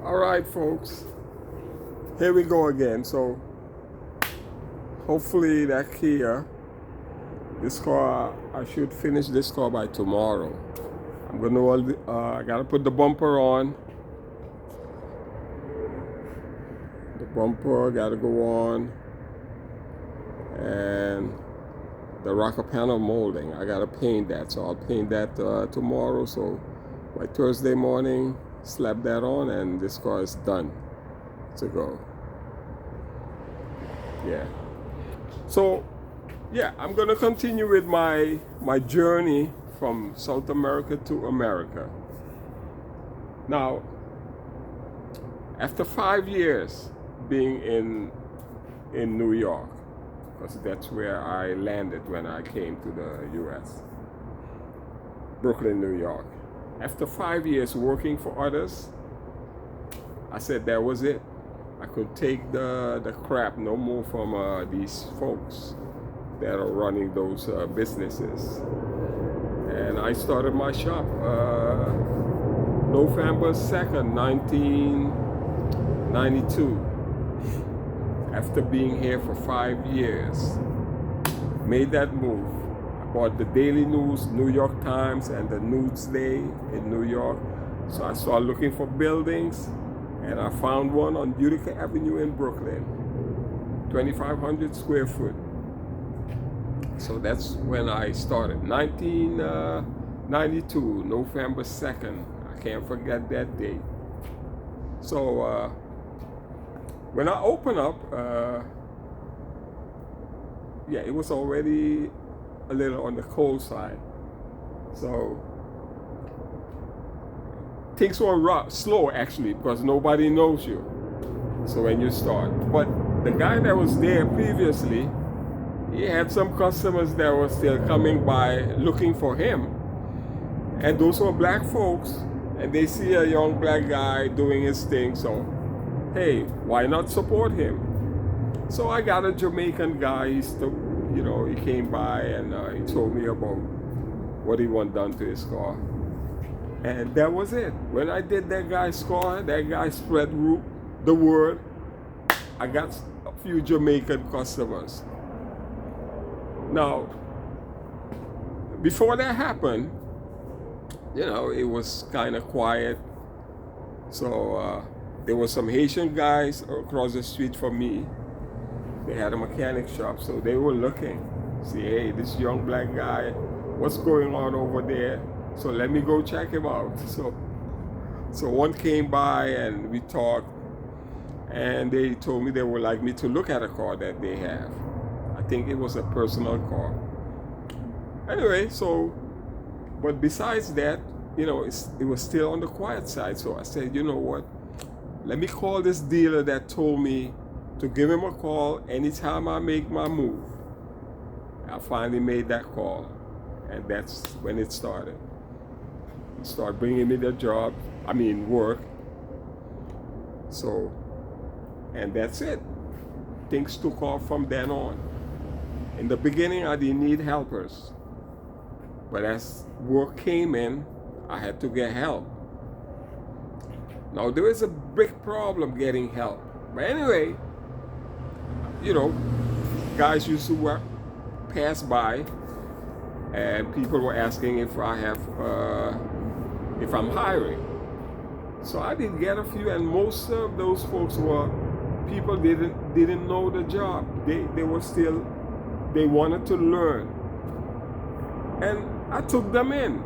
All right, folks, here we go again. So hopefully that Kia, this car, I should finish this car by tomorrow. I'm gonna, I gotta put the bumper on. The bumper gotta go on, and the rocker panel molding. I gotta paint that, so I'll paint that tomorrow. So by Thursday morning, slap that on, and this car is done to go. Yeah. So, yeah, I'm gonna continue with my journey from South America to America. Now, after 5 years being in New York, because that's where I landed when I came to the U.S., Brooklyn, New York. After 5 years working for others, I said that was it. I could take the crap no more from these folks that are running those businesses. And I started my shop November 2nd, 1992. After being here for 5 years, made that move. I bought the Daily News, New York Times, and the Newsday in New York. So I started looking for buildings, and I found one on Utica Avenue in Brooklyn, 2,500 square foot. So that's when I started, 1992, November 2nd. I can't forget that date. So when I opened up, yeah, it was already a little on the cold side. So things were slow actually, because nobody knows you. So when you start, but the guy that was there previously, he had some customers that were still coming by looking for him, and those were black folks, and they see a young black guy doing his thing, so hey, why not support him? So I got a Jamaican guy. He came by and he told me about what he wanted done to his car, and that was it. When I did that guy's car, that guy spread the word. I got a few Jamaican customers. Now, before that happened, it was kind of quiet. So there were some Haitian guys across the street from me. They had a mechanic shop, so they were looking. See, hey, this young black guy, what's going on over there? So let me go check him out. So one came by and we talked, and they told me they would like me to look at a car that they have. I think it was a personal car. Anyway, but besides that, it was still on the quiet side. So I said, you know what? Let me call this dealer that told me to give him a call anytime I make my move. I finally made that call, and that's when it started. He started bringing me the work. So, and that's it. Things took off from then on. In the beginning, I didn't need helpers. But as work came in, I had to get help. Now, there is a big problem getting help. But anyway, guys used to pass by, and people were asking if I'm hiring. So I did get a few, and most of those folks were people didn't know the job. They wanted to learn, and I took them in,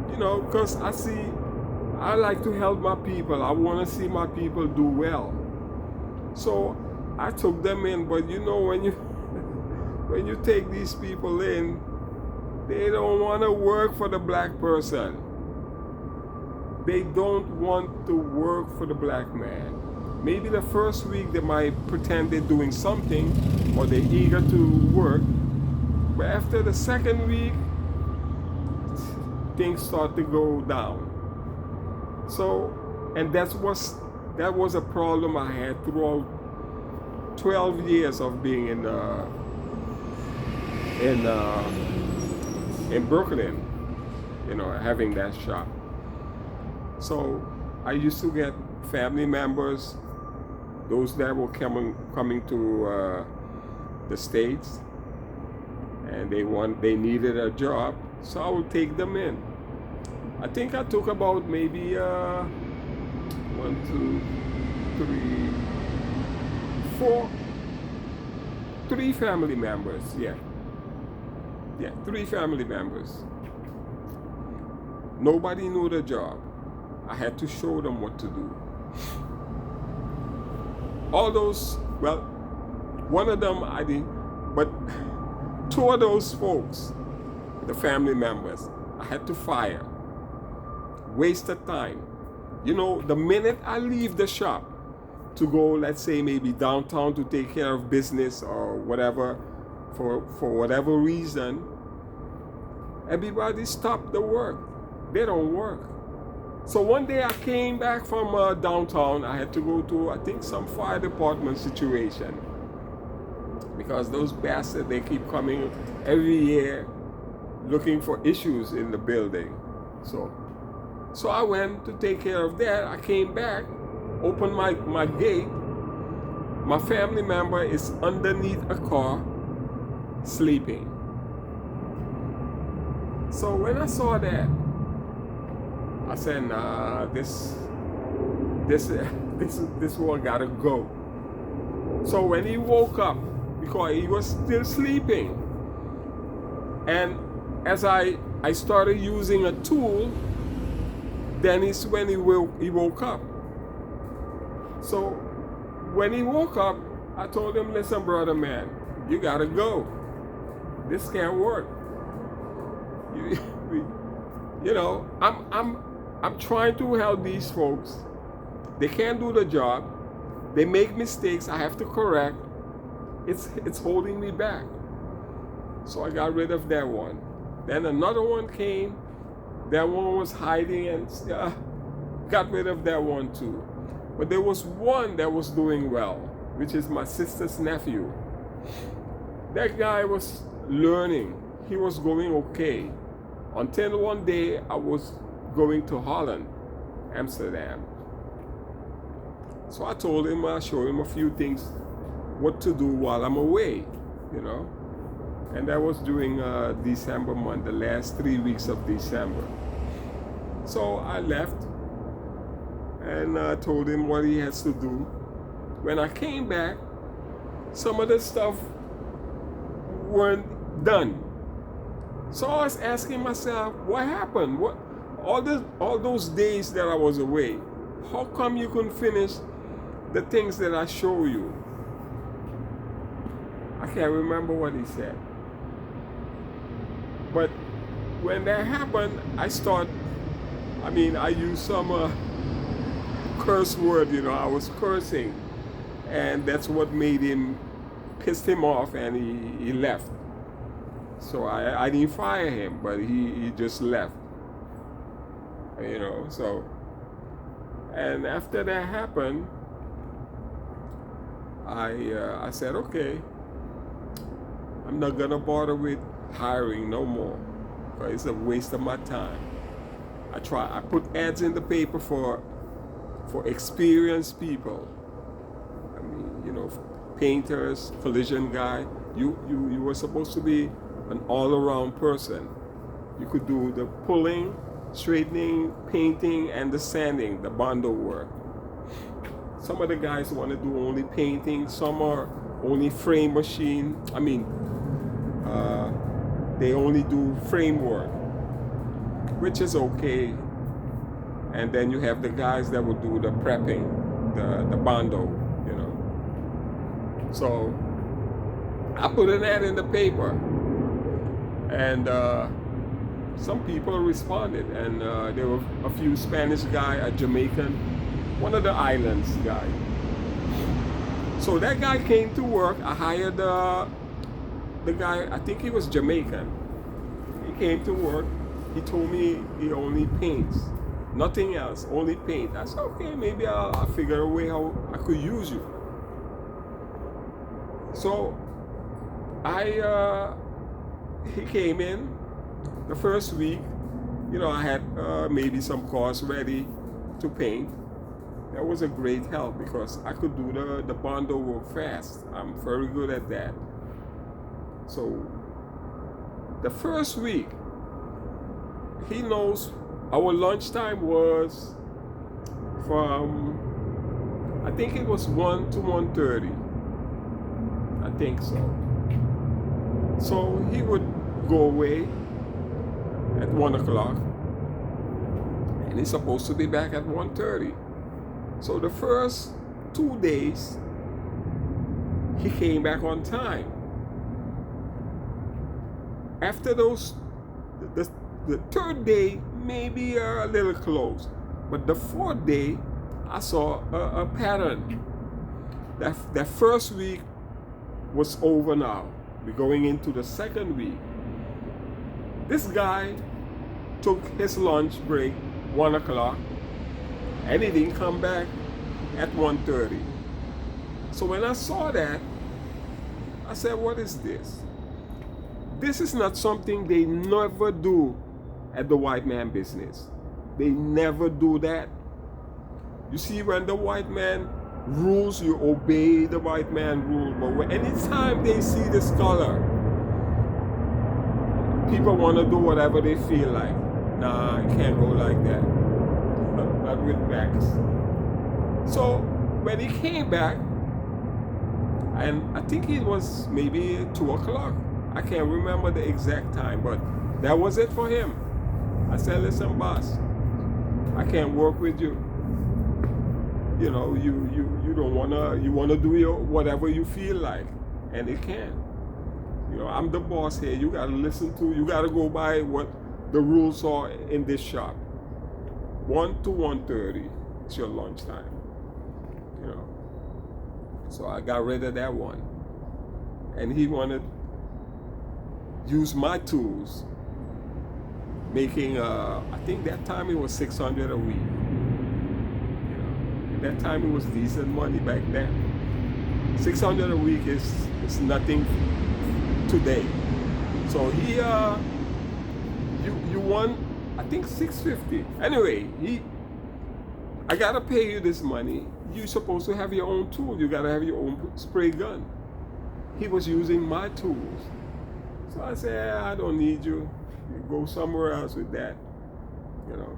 because I like to help my people. I want to see my people do well. So I took them in, but when you take these people in, they don't want to work for the black person. They don't want to work for the black man. Maybe the first week they might pretend they're doing something, or they're eager to work, but after the second week, things start to go down. So, and that was a problem I had throughout 12 years of being in Brooklyn, having that shop. So I used to get family members, those that were coming to the States, and they needed a job, so I would take them in. I think I took about maybe 1, 2, 3, 4, 3 family members. Yeah, 3 family members. Nobody knew the job. I had to show them what to do. All those, well, one of them I didn't, but 2 of those folks, the family members, I had to fire. Waste of time. You know, the minute I leave the shop to go, let's say maybe downtown to take care of business or whatever, for whatever reason, everybody stopped the work. They don't work. So one day I came back from downtown. I had to go to, I think, some fire department situation, because those bastards, they keep coming every year looking for issues in the building. So I went to take care of that. I came back, opened my gate. My family member is underneath a car, sleeping. So when I saw that, I said, nah, this one gotta go. So when he woke up, because he was still sleeping, and as I started using a tool, then it's when he woke up. So when he woke up, I told him, listen, brother man, you gotta go. This can't work. You know, I'm trying to help these folks. They can't do the job. They make mistakes I have to correct. It's holding me back. So I got rid of that one. Then another one came. That one was hiding, and got rid of that one too. But there was one that was doing well, which is my sister's nephew. That guy was learning. He was going okay. Until one day I was going to Holland, Amsterdam. So I told him, I showed him a few things, what to do while I'm away, you know. And that was during December month, the last 3 weeks of December. So I left, and I told him what he has to do. When I came back, some of the stuff weren't done. So I was asking myself, what happened? What all those days that I was away, how come you couldn't finish the things that I show you? I can't remember what he said. But when that happened, I used some curse word, you know, I was cursing. And that's what pissed him off, and he left. So I didn't fire him, but he just left. You know, so. And after that happened, I said, okay, I'm not gonna bother with hiring no more, because it's a waste of my time. I put ads in the paper for experienced people. I mean, you know, painters, collision guy. You were supposed to be an all-around person. You could do the pulling, straightening, painting, and the sanding, the bondo work. Some of the guys want to do only painting. Some are only frame machine. They only do framework, which is okay. And then you have the guys that will do the prepping, the bondo, you know. So I put an ad in the paper, and some people responded, and there were a few Spanish guy, a Jamaican, one of the islands guy. So that guy came to work. I hired the guy, I think he was Jamaican. He came to work. He told me he only paints, nothing else, only paint. I said, okay, maybe I'll figure a way how I could use you. So he came in the first week. You know, I had maybe some cars ready to paint. That was a great help because I could do the bundle work fast. I'm very good at that. So the first week, he knows our lunchtime was from, I think it was 1 to 1:30. I think so. So he would go away at 1 o'clock, and he's supposed to be back at 1:30. So the first 2 days, he came back on time. After those, the third day, maybe a little close. But the fourth day, I saw a pattern. That first week was over now. We're going into the second week. This guy took his lunch break 1 o'clock, and he didn't come back at 1:30. So when I saw that, I said, what is this? This is not something they never do at the white man business. They never do that. You see, when the white man rules, you obey the white man rule. But anytime they see this color, people want to do whatever they feel like. Nah, you can't go like that. Not with Max. So when he came back, and I think it was maybe 2 o'clock. I can't remember the exact time, but that was it for him. I said, listen, boss, I can't work with you. You know, you don't wanna, you wanna do whatever you feel like, and it can. You know, I'm the boss here. You gotta listen to, you gotta go by what the rules are in this shop. 1 to 1:30 is your lunchtime. You know, so I got rid of that one, and he wanted use my tools, making I think that time it was $600 a week. You know, at that time it was decent money back then. $600 a week is nothing today. So he you won, I think $650. Anyway, I gotta pay you this money. You're supposed to have your own tool. You gotta have your own spray gun. He was using my tools. So I said, I don't need you. You go somewhere else with that. You know.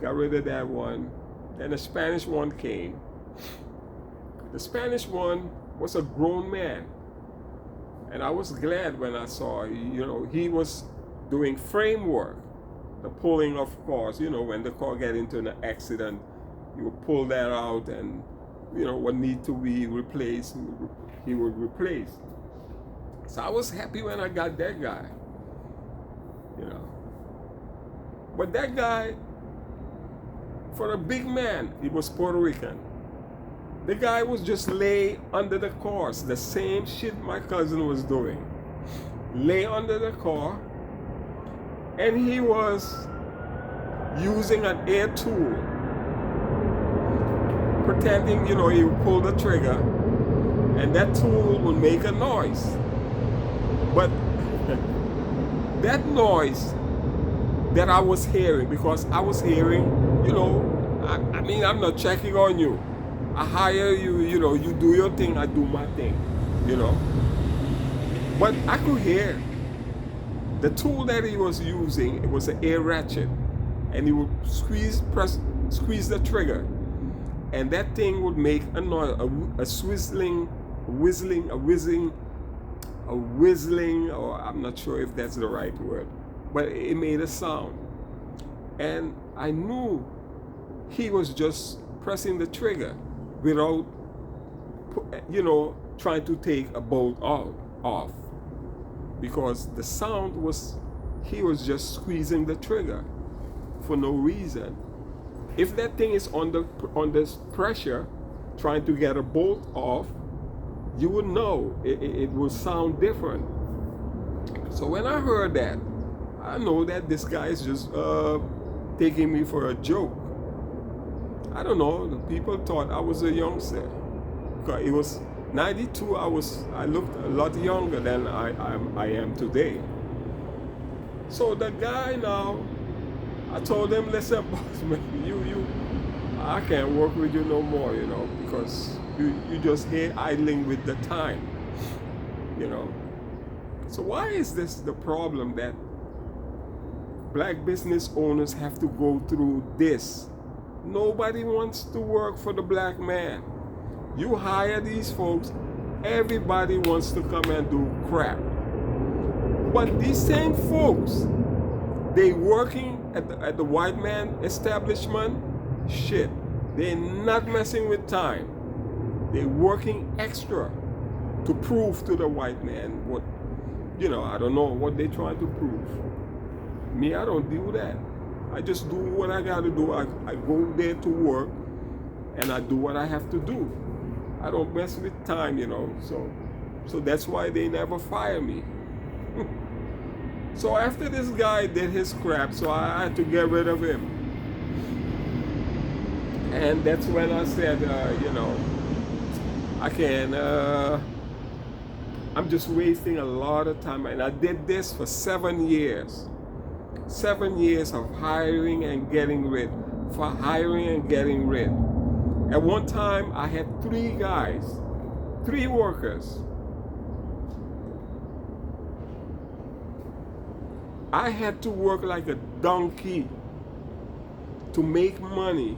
Got rid of that one. Then the Spanish one came. The Spanish one was a grown man. And I was glad when I saw, you know, he was doing framework. The pulling of cars, you know, when the car get into an accident, you would pull that out, and, you know, what need to be replaced, he would replace. So I was happy when I got that guy, you know. But that guy, for a big man, he was Puerto Rican. The guy was just lay under the cars, the same shit my cousin was doing. Lay under the car, and he was using an air tool, pretending, you know, he would pull the trigger, and that tool would make a noise. But that noise that I was hearing, because I was hearing, you know, I mean, I'm not checking on you. I hire you, you know, you do your thing, I do my thing, you know. But I could hear the tool that he was using. It was an air ratchet, and he would squeeze the trigger, and that thing would make a noise, a whistling, or I'm not sure if that's the right word, but it made a sound. And I knew he was just pressing the trigger without, you know, trying to take a bolt off, because the sound was, he was just squeezing the trigger for no reason. If that thing is under pressure, trying to get a bolt off, you would know it will sound different. So when I heard that, I know that this guy is just taking me for a joke. I don't know, the people thought I was a youngster. Because it was 92, I looked a lot younger than I am today. So the guy now, I told him, listen, boss man, I can't work with you no more, because you just here idling with the time, you know. So why is this the problem that black business owners have to go through this? Nobody wants to work for the black man. You hire these folks, everybody wants to come and do crap. But these same folks, they working at the white man establishment, shit. They're not messing with time. They're working extra to prove to the white man what, I don't know what they're trying to prove. Me, I don't do that. I just do what I gotta do. I go there to work and I do what I have to do. I don't mess with time, So that's why they never fire me. So after this guy did his crap, so I had to get rid of him. And that's when I said, I can, I'm just wasting a lot of time. And I did this for 7 years. 7 years of hiring and getting rid. For hiring and getting rid. At one time, I had 3 guys, 3 workers. I had to work like a donkey to make money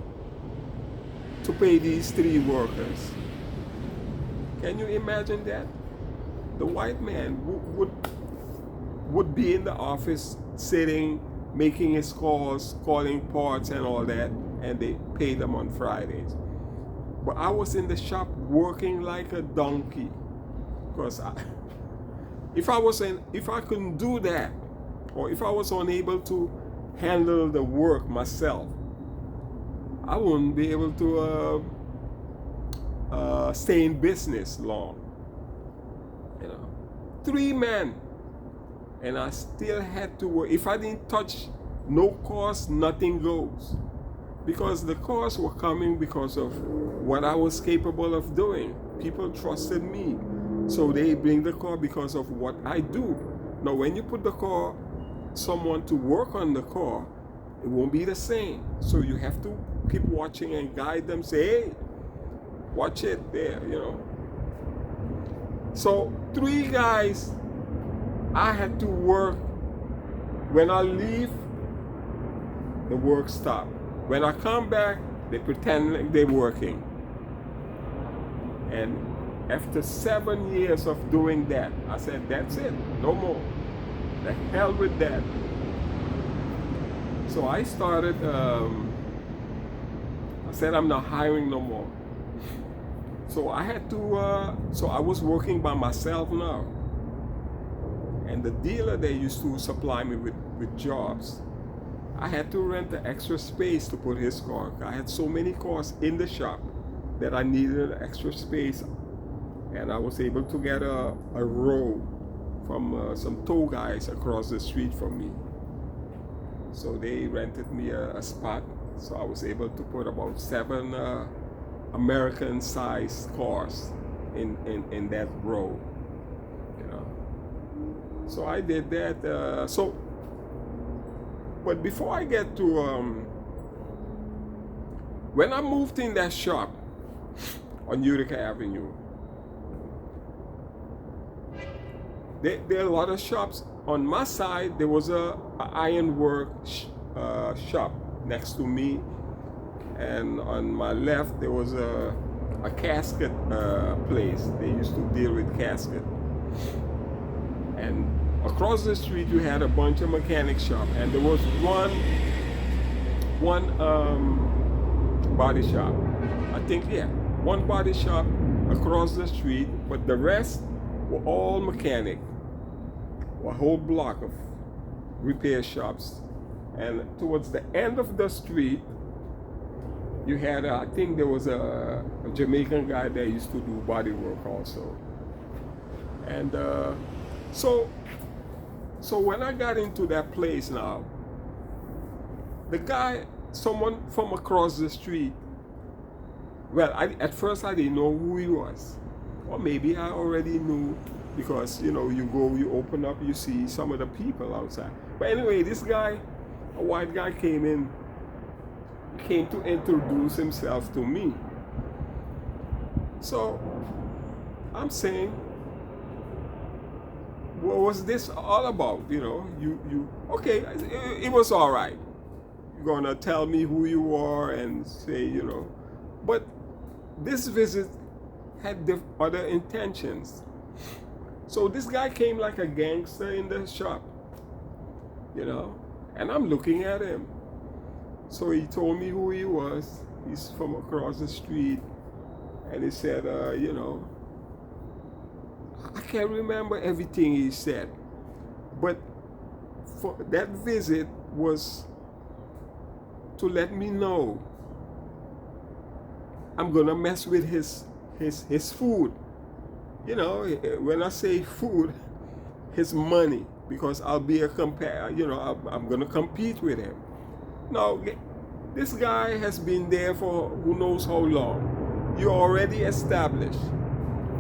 to pay these 3 workers. Can you imagine that? The white man would be in the office sitting, making his calls, calling parts and all that, and they pay them on Fridays. But I was in the shop working like a donkey, because if I couldn't do that, or if I was unable to handle the work myself, I wouldn't be able to stay in business long. 3 men, and I still had to work. If I didn't touch no cost, nothing goes. Because the costs were coming because of what I was capable of doing. People trusted me. So they bring the car because of what I do. Now when you put the car, someone to work on the car, it won't be the same. So you have to keep watching and guide them, say, hey, watch it there, So 3 guys, I had to work. When I leave, the work stopped. When I come back, they pretend like they're working. And after 7 years of doing that, I said, that's it, no more. The hell with that. So I started, I said, I'm not hiring no more. So I had to, so I was working by myself now. And the dealer that used to supply me with jobs, I had to rent the extra space to put his car. I had so many cars in the shop that I needed an extra space. And I was able to get a row from some tow guys across the street from me. So they rented me a spot. So I was able to put about 7 American-sized cars in that row. So I did that. But before I get to, when I moved in that shop on Utica Avenue, there are a lot of shops. On my side, there was a ironwork shop next to me, and on my left there was a casket place. They used to deal with casket. And across the street you had a bunch of mechanic shop, and there was one body shop. I think, yeah, one body shop across the street, but the rest were all mechanic. A whole block of repair shops. And towards the end of the street, you had, I think there was a Jamaican guy that used to do body work also. And so when I got into that place now, the guy, someone from across the street, well, at first I didn't know who he was. Or maybe I already knew, because you go, you open up, you see some of the people outside. But anyway, this guy, a white guy, came in came to introduce himself to me. So I'm saying, what was this all about? You okay, it was all right. You're gonna tell me who you are and say, but this visit had other intentions. So this guy came like a gangster in the shop, and I'm looking at him. So he told me who he was. He's from across the street, and he said, I can't remember everything he said, but for that visit was to let me know I'm gonna mess with his food. When I say food, his money, because I'll be a compare. I'm gonna compete with him. Now, this guy has been there for who knows how long. You're already established.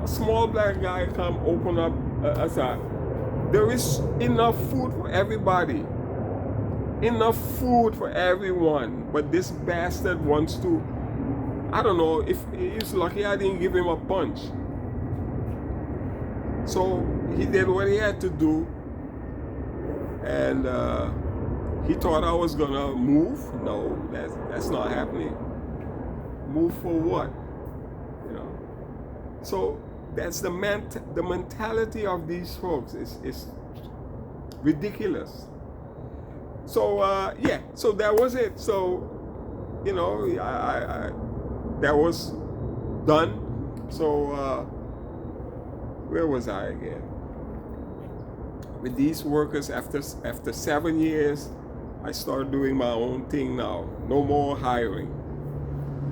A small black guy come open up a side. There is enough food for everybody. Enough food for everyone. But this bastard wants to, I don't know, if he's lucky I didn't give him a punch. So he did what he had to do, and he thought I was gonna move. No, that's not happening. Move for what? So that's the mentality of these folks is ridiculous. So so that was it. So I that was done. So where was I again? With these workers, after 7 years, I started doing my own thing now. No more hiring.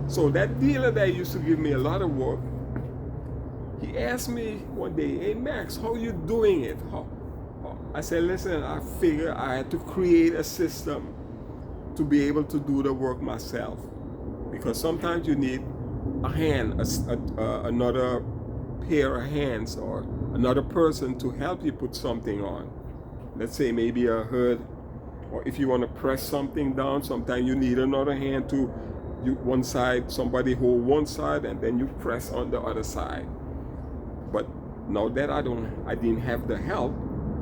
So that dealer that used to give me a lot of work, he asked me one day, "Hey Max, how you doing it?" I said, "Listen, I figured I had to create a system to be able to do the work myself, because sometimes you need a hand, another pair of hands, or another person to help you put something on. Let's say maybe a hood, or if you want to press something down, sometimes you need another hand to one side, somebody hold one side, and then you press on the other side. But now that I didn't have the help,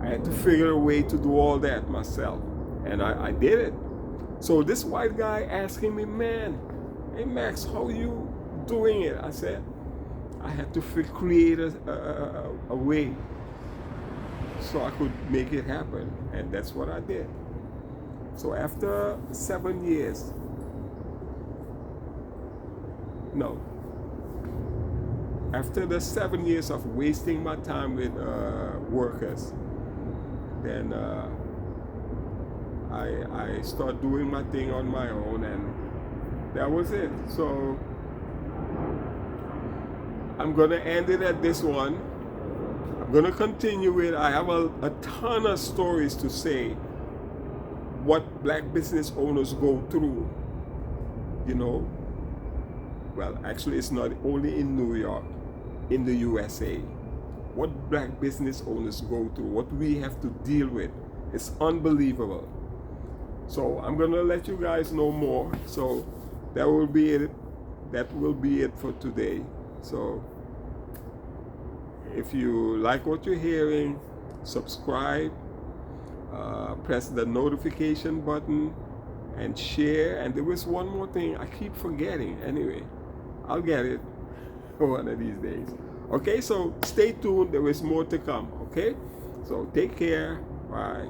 I had to figure a way to do all that myself, and I did it. So this white guy asking me, "Man, hey Max, how you doing it?" I said, I had to create a way so I could make it happen, and that's what I did. So after 7 years, no, after the 7 years of wasting my time with workers, then I started doing my thing on my own, and that was it. So I'm gonna end it at this one. I'm gonna continue it. I have a ton of stories to say, what black business owners go through. Well, actually it's not only in New York, in the USA. What black business owners go through, what we have to deal with, it's unbelievable. So I'm gonna let you guys know more. So that will be it for today. So if you like what you're hearing, subscribe, press the notification button, and share. And there was one more thing I keep forgetting. Anyway, I'll get it one of these days. Okay, so stay tuned. There is more to come. Okay, so take care. Bye.